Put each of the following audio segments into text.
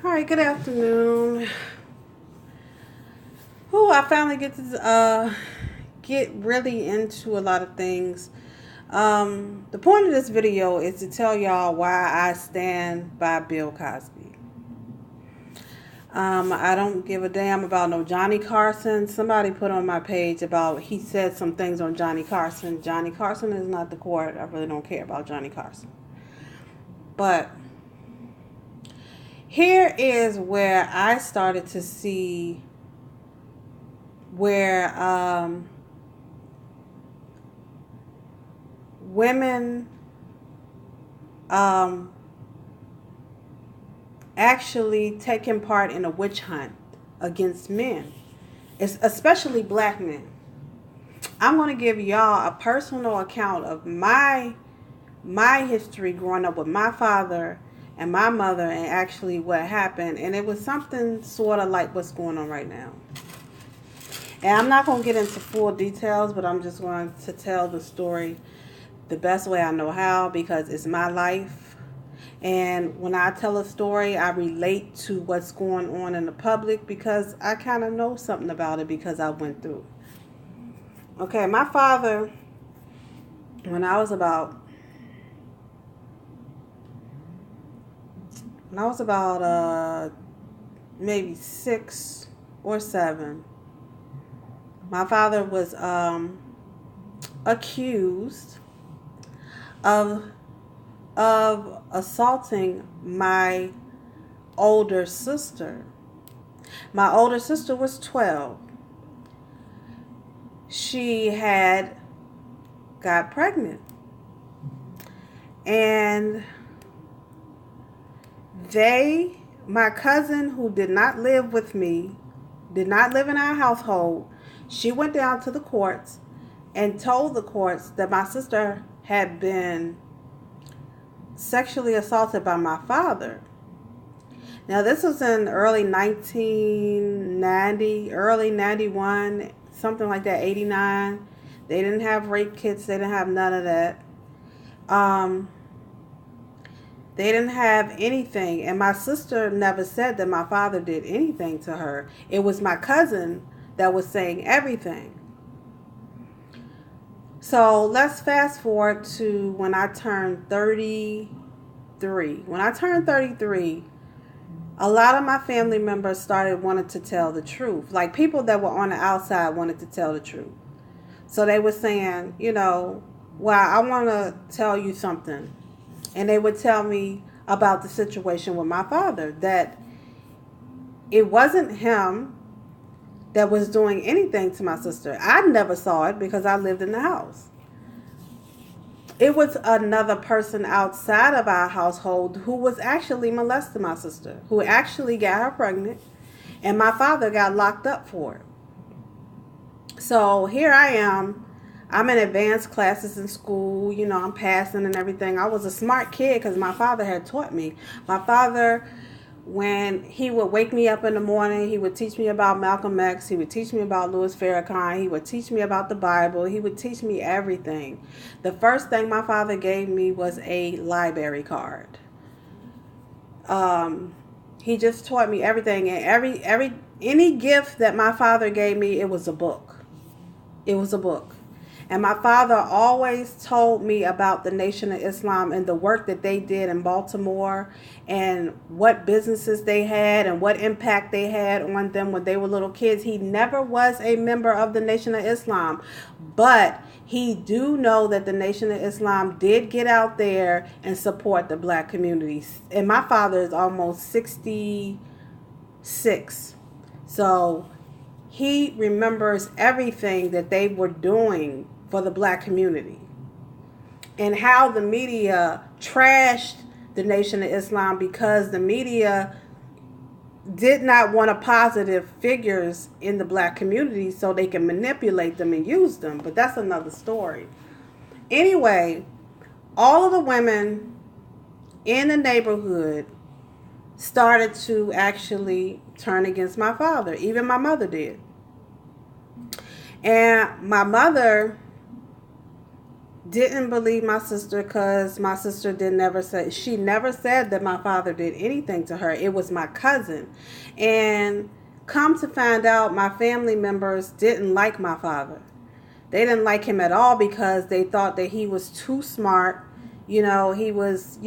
All right, good afternoon. Oh, I finally get to get really into a lot of things. The point of this video is to tell y'all why I stand by Bill Cosby. I don't give a damn about no Johnny Carson. Somebody put on my page about he said some things on Johnny Carson. Johnny Carson is not the court. I really don't care about Johnny Carson. But here is where I started to see where women actually taking part in a witch hunt against men, it's especially black men. I'm going to give y'all a personal account of my history growing up with my father and my mother and actually what happened. And it was something sort of like what's going on right now. And I'm not going to get into full details, but I'm just going to tell the story the best way I know how because it's my life. And when I tell a story, I relate to what's going on in the public because I kind of know something about it because I went through it. Okay, my father, when I was about maybe 6 or 7, my father was accused of assaulting my older sister. My older sister was 12. She had got pregnant. And my cousin who did not live with me, did not live in our household, she went down to the courts and told the courts that my sister had been sexually assaulted by my father. Now, this was in early 1990, early 91, something like that, 89. They didn't have rape kits. They didn't have none of that. They didn't have anything. And my sister never said that my father did anything to her. It was my cousin that was saying everything. So let's fast forward to when I turned 33. When I turned 33, a lot of my family members started wanting to tell the truth. Like people that were on the outside wanted to tell the truth. So they were saying, well, I want to tell you something. And they would tell me about the situation with my father, that it wasn't him that was doing anything to my sister. I never saw it because I lived in the house. It was another person outside of our household who was actually molesting my sister, who actually got her pregnant, and my father got locked up for it. So here I am. I'm in advanced classes in school. I'm passing and everything. I was a smart kid because my father had taught me. My father, when he would wake me up in the morning, he would teach me about Malcolm X. He would teach me about Louis Farrakhan. He would teach me about the Bible. He would teach me everything. The first thing my father gave me was a library card. He just taught me everything. And any gift that my father gave me, it was a book. It was a book. And my father always told me about the Nation of Islam and the work that they did in Baltimore and what businesses they had and what impact they had on them when they were little kids. He never was a member of the Nation of Islam, but he do know that the Nation of Islam did get out there and support the black communities. And my father is almost 66. So he remembers everything that they were doing for the black community and how the media trashed the Nation of Islam because the media did not want a positive figures in the black community so they can manipulate them and use them. But that's another story. Anyway, all of the women in the neighborhood started to actually turn against my father. Even my mother did. And my mother didn't believe my sister because my sister she never said that my father did anything to her. It was my cousin. And come to find out, my family members didn't like my father. They didn't like him at all because they thought that he was too smart. He was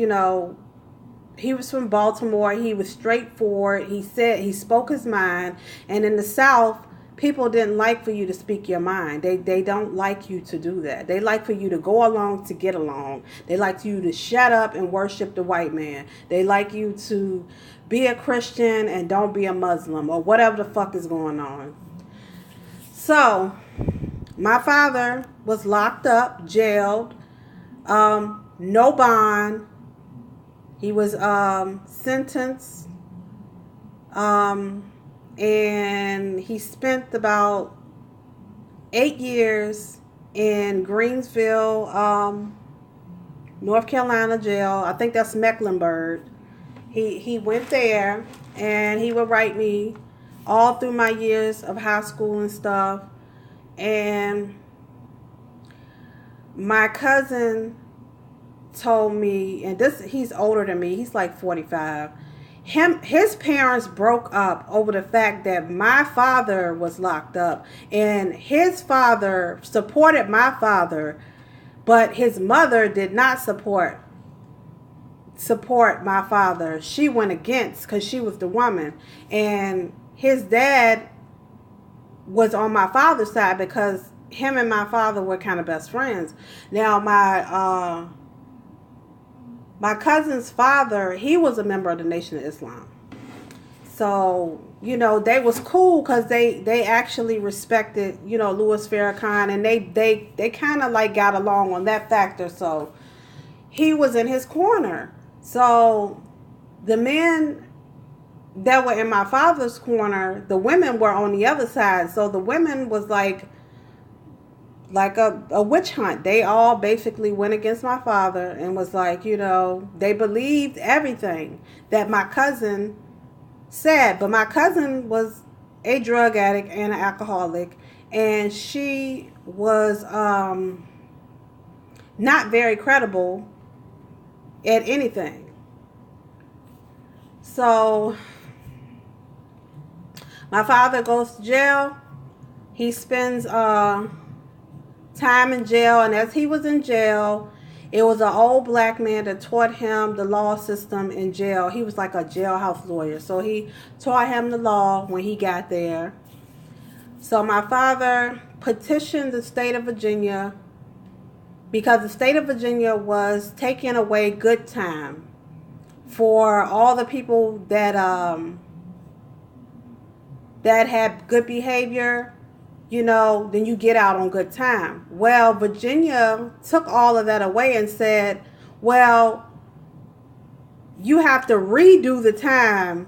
from Baltimore. He was straightforward. He spoke his mind. And in the South, people didn't like for you to speak your mind. They don't like you to do that. They like for you to go along to get along. They like you to shut up and worship the white man. They like you to be a Christian and don't be a Muslim or whatever the fuck is going on. So, my father was locked up, jailed, no bond. He was sentenced, and he spent about 8 years in Greensville, North Carolina jail. I think that's Mecklenburg. He went there, and he would write me all through my years of high school and stuff. And my cousin told me, and he's older than me, he's like 45. His parents broke up over the fact that my father was locked up, and his father supported my father, but his mother did not support my father. She went against because she was the woman, and his dad was on my father's side because him and my father were kind of best friends. Now my cousin's father, he was a member of the Nation of Islam. So, they was cool because they actually respected, Louis Farrakhan, and they kind of like got along on that factor. So he was in his corner. So the men that were in my father's corner, the women were on the other side. So the women was like a witch hunt. They all basically went against my father and was like, they believed everything that my cousin said. But my cousin was a drug addict and an alcoholic, and she was not very credible at anything. So my father goes to jail. He spends time in jail, and as he was in jail, it was an old black man that taught him the law system in jail. He was like a jailhouse lawyer, so he taught him the law when he got there. So my father petitioned the state of Virginia because the state of Virginia was taking away good time for all the people that had good behavior. Then you get out on good time. Well, Virginia took all of that away and said, well, you have to redo the time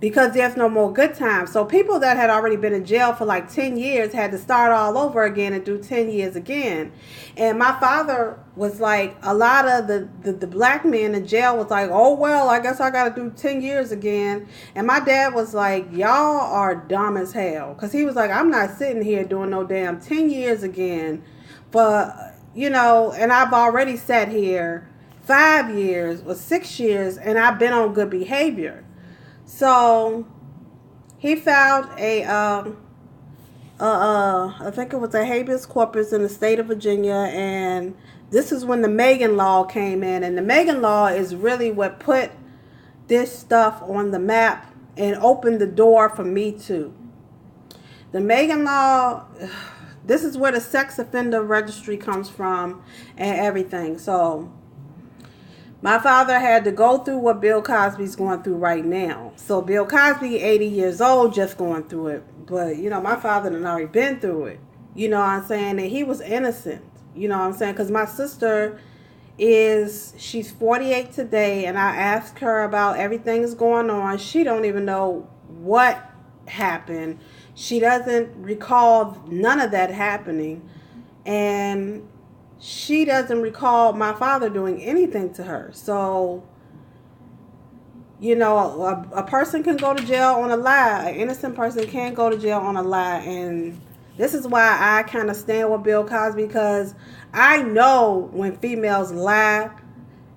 because there's no more good time. So people that had already been in jail for like 10 years had to start all over again and do 10 years again. And my father was like, a lot of the black men in jail was like, oh, well, I guess I got to do 10 years again. And my dad was like, y'all are dumb as hell. Because he was like, I'm not sitting here doing no damn 10 years again. But, and I've already sat here 5 years or 6 years, and I've been on good behavior. So he filed I think it was a habeas corpus in the state of Virginia, and this is when the Megan Law came in, and the Megan Law is really what put this stuff on the map and opened the door for Me Too. The Megan Law, this is where the sex offender registry comes from and everything. So my father had to go through what Bill Cosby's going through right now. So Bill Cosby, 80 years old, just going through it. But, my father had already been through it. You know what I'm saying? And he was innocent. You know what I'm saying? Because my sister she's 48 today, and I asked her about everything that's going on. She don't even know what happened. She doesn't recall none of that happening. And she doesn't recall my father doing anything to her. So, a person can go to jail on a lie. An innocent person can go to jail on a lie. And This is why I kind of stand with Bill Cosby, because I know when females lie,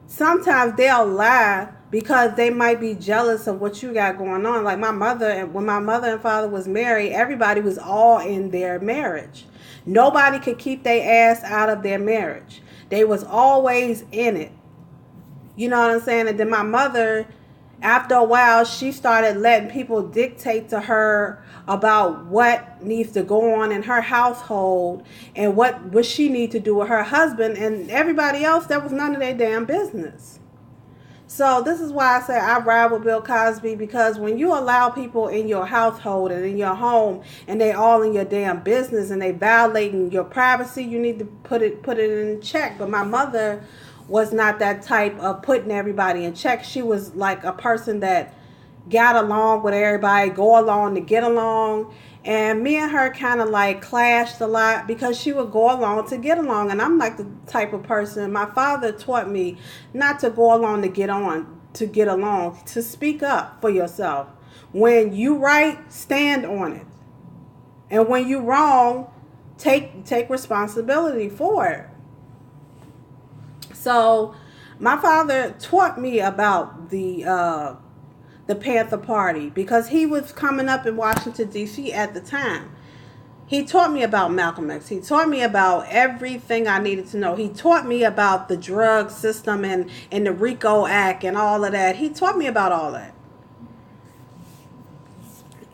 sometimes they'll lie because they might be jealous of what you got going on. Like my mother, when my mother and father was married, everybody was all in their marriage. Nobody could keep their ass out of their marriage. They was always in it. You know what I'm saying? And then my mother, after a while, she started letting people dictate to her about what needs to go on in her household and what she need to do with her husband, and everybody else, that was none of their damn business. So this is why I say I ride with Bill Cosby, because when you allow people in your household and in your home and they all in your damn business and they violating your privacy, you need to put it in check. But my mother was not that type of putting everybody in check. She was like a person that got along with everybody, go along to get along. And me and her kind of like clashed a lot because she would go along to get along. And I'm like the type of person, my father taught me not to go along to get along, to speak up for yourself. When you right, stand on it. And when you wrong, take responsibility for it. So my father taught me about the Panther Party because he was coming up in Washington, D.C. at the time. He taught me about Malcolm X. He taught me about everything I needed to know. He taught me about the drug system and the RICO Act and all of that. He taught me about all that.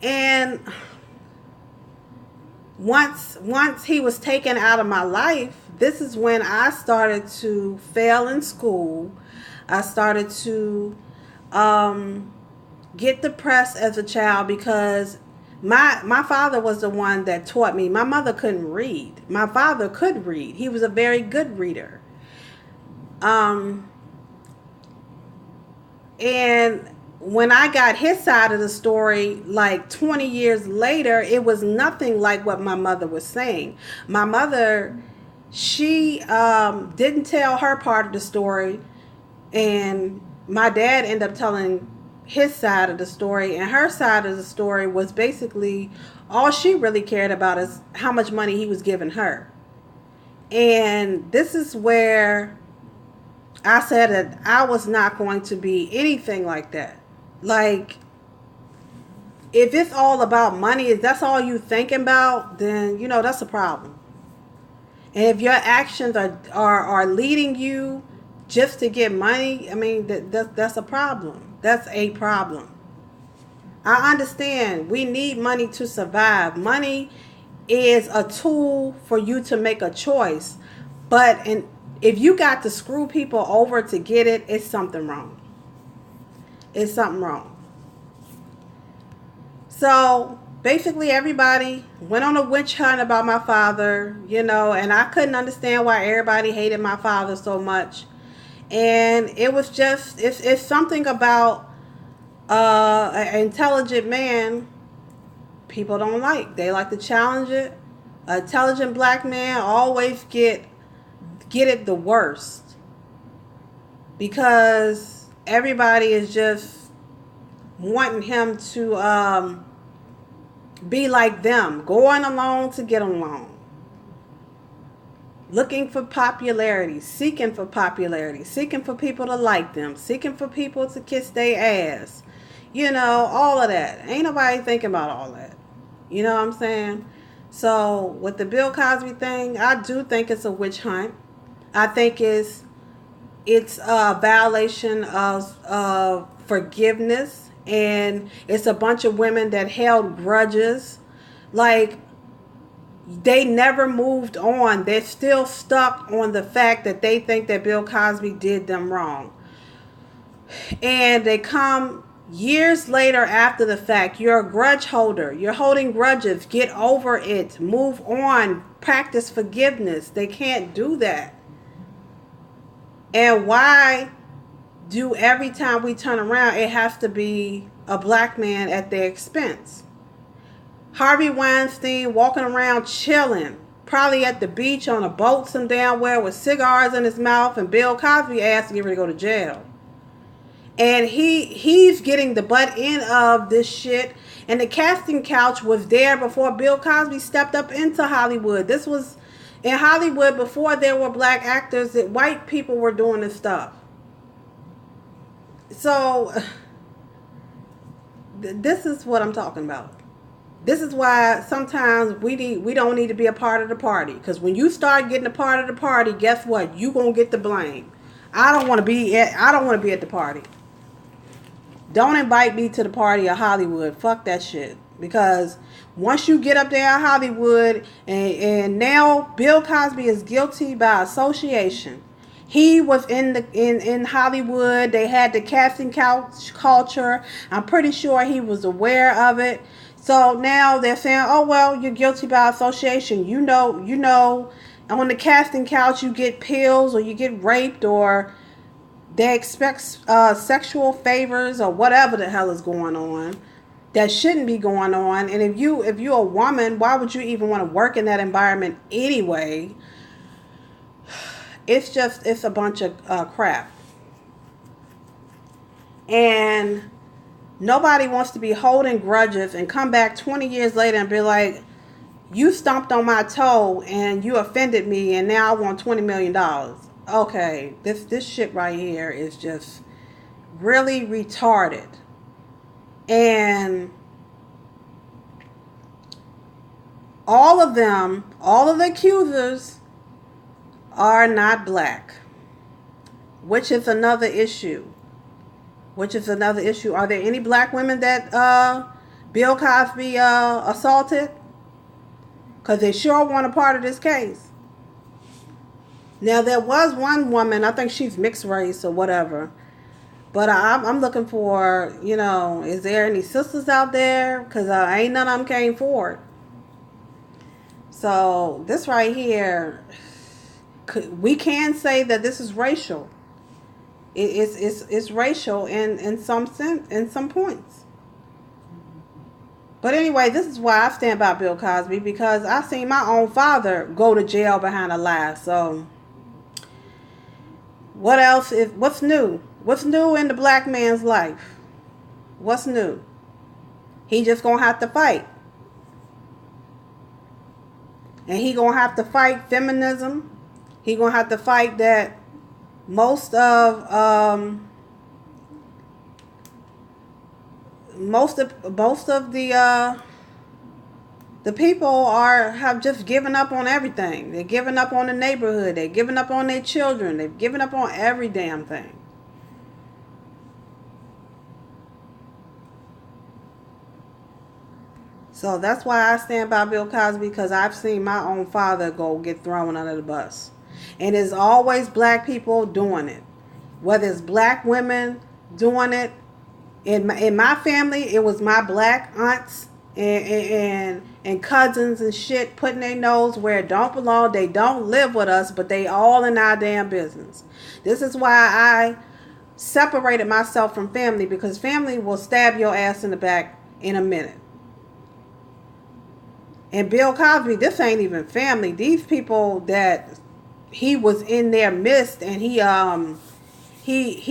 And once he was taken out of my life, this is when I started to fail in school. I started to get depressed as a child because my father was the one that taught me. My mother couldn't read. My father could read. He was a very good reader. And when I got his side of the story, like 20 years later, it was nothing like what my mother was saying. My mother, she didn't tell her part of the story, and my dad ended up telling his side of the story, and her side of the story was basically all she really cared about is how much money he was giving her. And this is where I said that I was not going to be anything like that. Like, if it's all about money, if that's all you thinking about, then, you know, that's a problem. And if your actions are leading you just to get money, I mean, that's a problem. That's a problem. I understand we need money to survive. Money is a tool for you to make a choice. But if you got to screw people over to get it, it's something wrong. It's something wrong. So basically everybody went on a witch hunt about my father, you know, and I couldn't understand why everybody hated my father so much. And it was just, it's something about an intelligent man people don't like. They like to challenge it. An intelligent black man always get it the worst. Because everybody is just wanting him to be like them. Going along to get along. Looking for popularity, seeking for popularity, seeking for people to like them, seeking for people to kiss their ass. You know, all of that. Ain't nobody thinking about all that. You know what I'm saying? So, with the Bill Cosby thing, I do think it's a witch hunt. I think it's a violation of forgiveness. And it's a bunch of women that held grudges. Like, they never moved on. They're still stuck on the fact that they think that Bill Cosby did them wrong. And they come years later after the fact. You're a grudge holder. You're holding grudges. Get over it. Move on. Practice forgiveness. They can't do that. And why do every time we turn around, it has to be a black man at their expense? Harvey Weinstein walking around chilling, probably at the beach on a boat some damn where with cigars in his mouth, and Bill Cosby asked to get ready to go to jail. And he's getting the butt end of this shit. And the casting couch was there before Bill Cosby stepped up into Hollywood. This was in Hollywood before there were black actors, that white people were doing this stuff. So this is what I'm talking about. This is why sometimes we don't need to be a part of the party, because when you start getting a part of the party, guess what? You gonna get the blame. I don't want to be at the party. Don't invite me to the party of Hollywood. Fuck that shit. Because once you get up there in Hollywood, and now Bill Cosby is guilty by association. He was in Hollywood. They had the casting couch culture. I'm pretty sure he was aware of it. So now they're saying, oh, well, you're guilty by association. You know, on the casting couch, you get pills or you get raped, or they expect sexual favors or whatever the hell is going on that shouldn't be going on. And if you're a woman, why would you even want to work in that environment anyway? It's a bunch of crap. And nobody wants to be holding grudges and come back 20 years later and be like, you stomped on my toe and you offended me and now I want $20 million. Okay, this shit right here is just really retarded. And all of the accusers are not black, which is another issue. Are there any black women that Bill Cosby assaulted? Because they sure want a part of this case. Now, there was one woman, I think she's mixed race or whatever. But I'm looking for, is there any sisters out there? Because ain't none of them came forward. So, this right here, we can say that this is racial. It's racial in some sense, in some points. But anyway, this is why I stand by Bill Cosby, because I seen my own father go to jail behind a lie. So what's new? What's new in the black man's life? What's new? He just gonna have to fight. And he gonna have to fight feminism. He gonna have to fight that most of the people have just given up on everything. They're giving up on the neighborhood. They're giving up on their children. They've given up on every damn thing. So that's why I stand by Bill Cosby, because I've seen my own father go get thrown under the bus. And it's always black people doing it. Whether it's black women doing it. In my family, it was my black aunts and cousins and shit putting their nose where it don't belong. They don't live with us, but they all in our damn business. This is why I separated myself from family, because family will stab your ass in the back in a minute. And Bill Cosby, this ain't even family. These people that he was in their midst, and he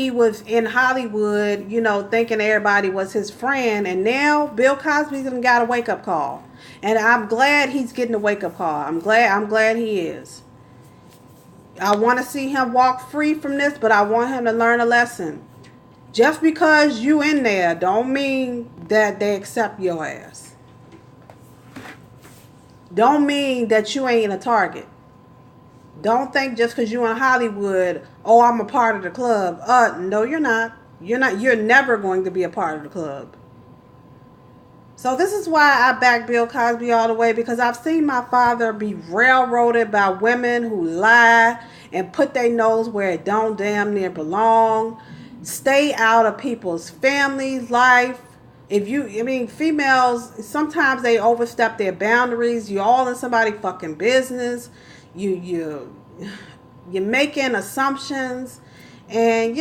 was in Hollywood, thinking everybody was his friend. And now Bill Cosby's got a wake-up call. And I'm glad he's getting a wake-up call. I'm glad he is. I want to see him walk free from this, but I want him to learn a lesson. Just because you in there don't mean that they accept your ass. Don't mean that you ain't a target. Don't think just because you're in Hollywood, oh, I'm a part of the club. No, you're not. You're never going to be a part of the club. So this is why I back Bill Cosby all the way, because I've seen my father be railroaded by women who lie and put their nose where it don't damn near belong. Stay out of people's families' life. Females, sometimes they overstep their boundaries. You're all in somebody's fucking business. You're making assumptions, and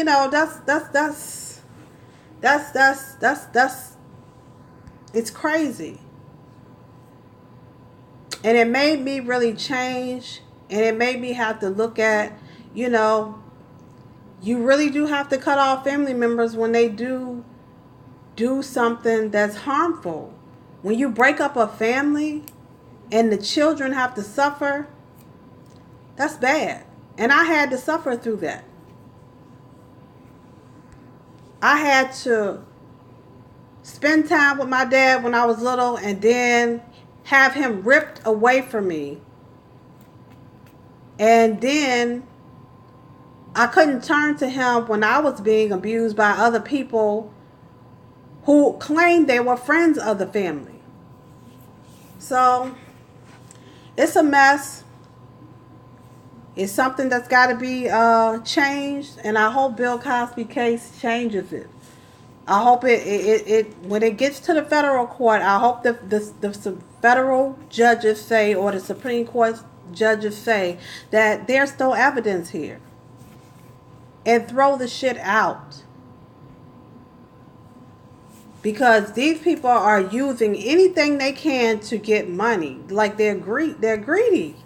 that's it's crazy. And it made me really change, and it made me have to look at, You really do have to cut off family members when they do something that's harmful. When you break up a family and the children have to suffer, that's bad. And I had to suffer through that. I had to spend time with my dad when I was little and then have him ripped away from me. And then I couldn't turn to him when I was being abused by other people who claimed they were friends of the family. So it's a mess. It's something that's got to be changed, and I hope Bill Cosby case changes it. I hope it when it gets to the federal court, I hope the federal judges say, or the Supreme Court judges say, that there's no evidence here, and throw the shit out. Because these people are using anything they can to get money. Like they're greedy.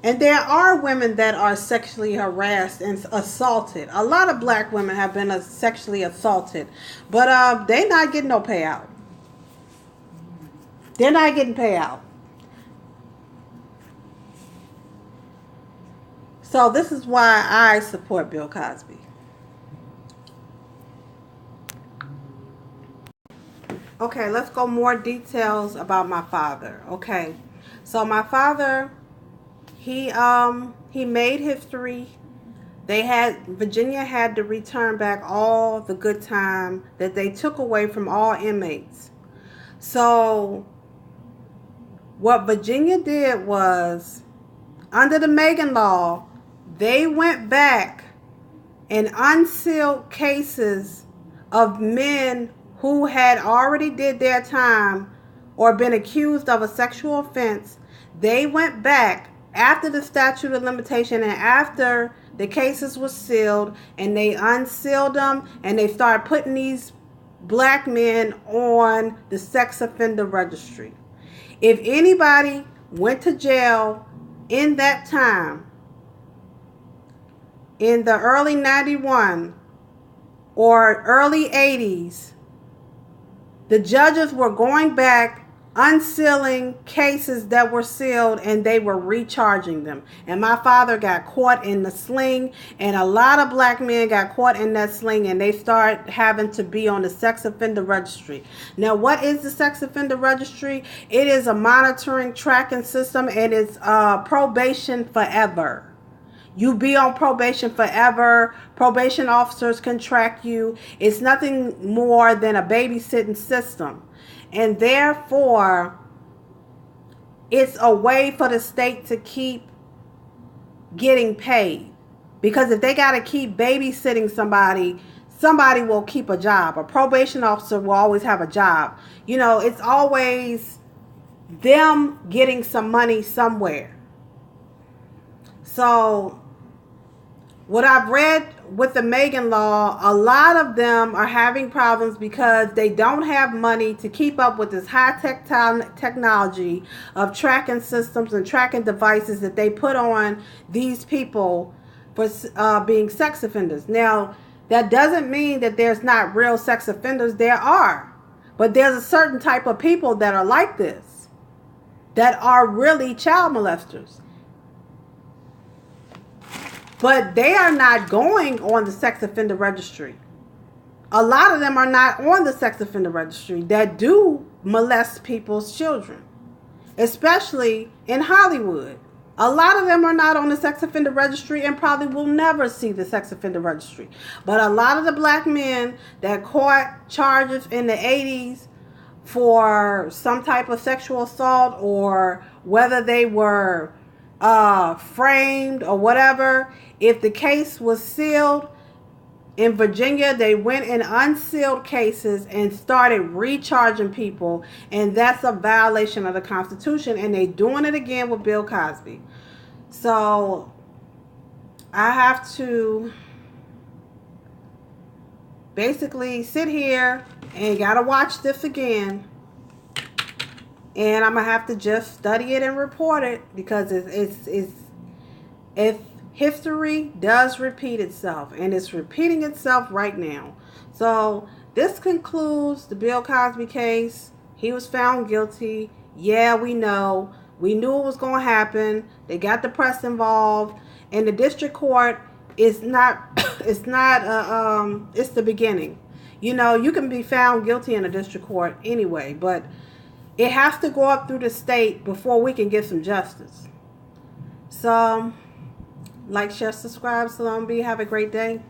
And there are women that are sexually harassed and assaulted. A lot of black women have been sexually assaulted. But they're not getting no payout. They're not getting payout. So this is why I support Bill Cosby. Okay, let's go more details about my father. Okay, so my father, he made history. Virginia had to return back all the good time that they took away from all inmates. So what Virginia did was, under the Megan Law, they went back and unsealed cases of men who had already did their time or been accused of a sexual offense. They went back after the statute of limitation and after the cases were sealed, and they unsealed them, and they started putting these black men on the sex offender registry. If anybody went to jail in that time, in the early 91 or early 80s, the judges were going back, unsealing cases that were sealed, and they were recharging them. And my father got caught in the sling, and a lot of black men got caught in that sling, and they start having to be on the sex offender registry. Now, what is the sex offender registry? It is a monitoring, tracking system, and it's probation forever. You be on probation forever. Probation officers can track you. It's nothing more than a babysitting system. And therefore, it's a way for the state to keep getting paid. Because if they got to keep babysitting somebody, somebody will keep a job. A probation officer will always have a job. You know, it's always them getting some money somewhere. So what I've read with the Megan Law, a lot of them are having problems because they don't have money to keep up with this high-tech technology of tracking systems and tracking devices that they put on these people for being sex offenders. Now, that doesn't mean that there's not real sex offenders. There are. But there's a certain type of people that are like this, that are really child molesters. But they are not going on the sex offender registry. A lot of them are not on the sex offender registry that do molest people's children, especially in Hollywood. A lot of them are not on the sex offender registry and probably will never see the sex offender registry. But a lot of the black men that caught charges in the 80s for some type of sexual assault, or whether they were framed or whatever, if the case was sealed in Virginia, they went and unsealed cases and started recharging people, and that's a violation of the Constitution, and they doing it again with Bill Cosby. So I have to basically sit here and gotta watch this again, and I'm gonna have to just study it and report it, because it's if history does repeat itself, and it's repeating itself right now. So this concludes the Bill Cosby case. He was found guilty. Yeah, we know. We knew it was going to happen. They got the press involved, and the district court is not. It's not. It's the beginning. You know, you can be found guilty in a district court anyway, but it has to go up through the state before we can get some justice. So, like, share, subscribe. Salon B. Have a great day.